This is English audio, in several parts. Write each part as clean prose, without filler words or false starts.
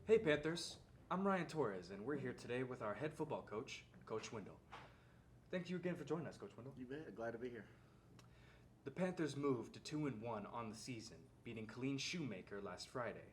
Hey Panthers, I'm Ryan Torres, and we're here today with our head football coach, Coach Wendell. Thank you again for joining us, Coach Wendell. You bet. Glad to be here. The Panthers moved to 2-1 on the season, beating Colleen Shoemaker last Friday.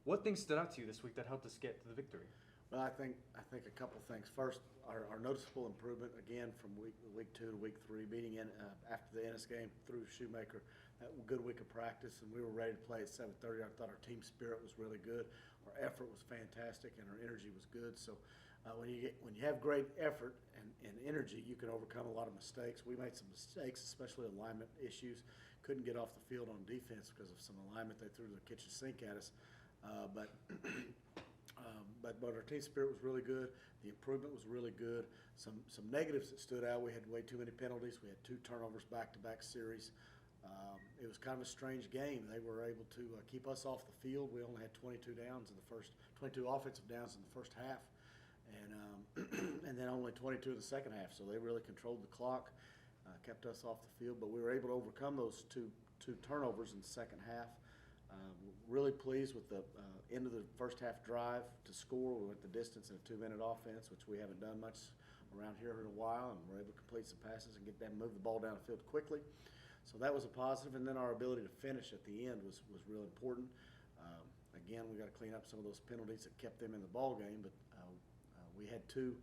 What things stood out to you this week that helped us get to the victory? Well, I think a couple things. First, our noticeable improvement again from week 2 to week 3, beating in after the Ennis game through Shoemaker. That good week of practice, and we were ready to play at 7:30. I thought our team spirit was really good. Our effort was fantastic, and our energy was good. So, when you have great effort and energy, you can overcome a lot of mistakes. We made some mistakes, especially alignment issues. Couldn't get off the field on defense because of some alignment they threw the kitchen sink at us, but. But our team spirit was really good. The improvement was really good. Some negatives that stood out. We had way too many penalties. We had 2 turnovers back-to-back series. It was kind of a strange game. They were able to keep us off the field. We only had 22 offensive downs in the first half, and and then only 22 in the second half. So they really controlled the clock, kept us off the field. But we were able to overcome those two turnovers in the second half. Really pleased with the end of the first half drive to score. We went the distance in a 2-minute offense, which we haven't done much around here in a while, and we're able to complete some passes and get them move the ball down the field quickly. So that was a positive, and then our ability to finish at the end was real important. Again, we got to clean up some of those penalties that kept them in the ball game, but we had 2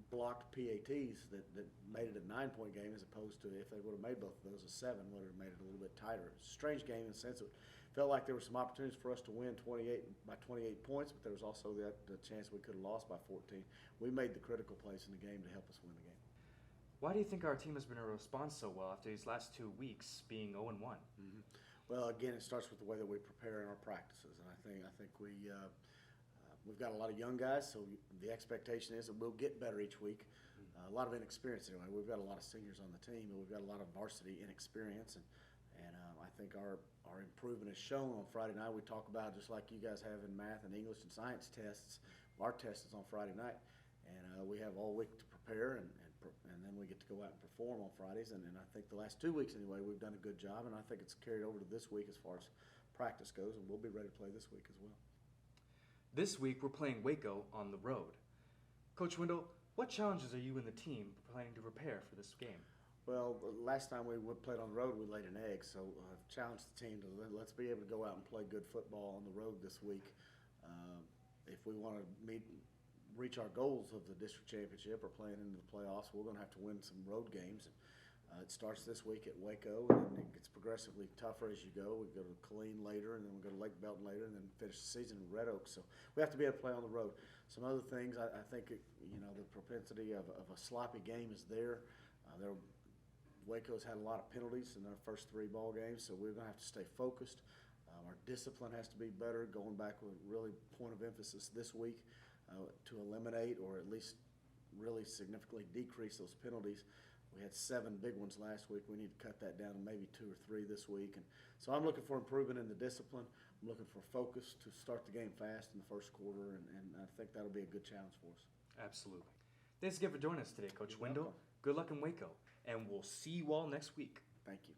blocked PATs that made it a 9-point game, as opposed to if they would have made both of those a 7, would have made it a little bit tighter. It was a strange game in the sense that it felt like there were some opportunities for us to win 28 points, but there was also the chance we could have lost by 14. We made the critical plays in the game to help us win the game. Why do you think our team has been able to respond so well after these last 2 weeks being 0-1? Mm-hmm. Well, again, it starts with the way that we prepare in our practices, and I think we've got a lot of young guys, so the expectation is that we'll get better each week. A lot of inexperience anyway. We've got a lot of seniors on the team, and we've got a lot of varsity inexperience, and I think our improvement is shown on Friday night. We talk about, just like you guys have in math and English and science tests, our test is on Friday night, and we have all week to prepare, and then we get to go out and perform on Fridays. And I think the last 2 weeks anyway, we've done a good job, and I think it's carried over to this week as far as practice goes, and we'll be ready to play this week as well. This week, we're playing Waco on the road. Coach Wendell, what challenges are you and the team planning to prepare for this game? Well, the last time we played on the road, we laid an egg, so I've challenged the team to let's be able to go out and play good football on the road this week. If we want to reach our goals of the district championship or playing into the playoffs, we're going to have to win some road games. It starts this week at Waco, and it gets progressively tougher as you go. We go to Colleen later, and then we go to Lake Belton later, and then finish the season in Red Oak. So we have to be able to play on the road. Some other things, I think, the propensity of a sloppy game is there. Waco's had a lot of penalties in their first 3 ball games, so we're going to have to stay focused. Our discipline has to be better, going back with really point of emphasis this week to eliminate or at least really significantly decrease those penalties. We had 7 big ones last week. We need to cut that down to maybe 2 or 3 this week. And so I'm looking for improvement in the discipline. I'm looking for focus to start the game fast in the first quarter, and I think that'll be a good challenge for us. Absolutely. Thanks again for joining us today, Coach You're Wendell. welcome. Good luck in Waco, and we'll see you all next week. Thank you.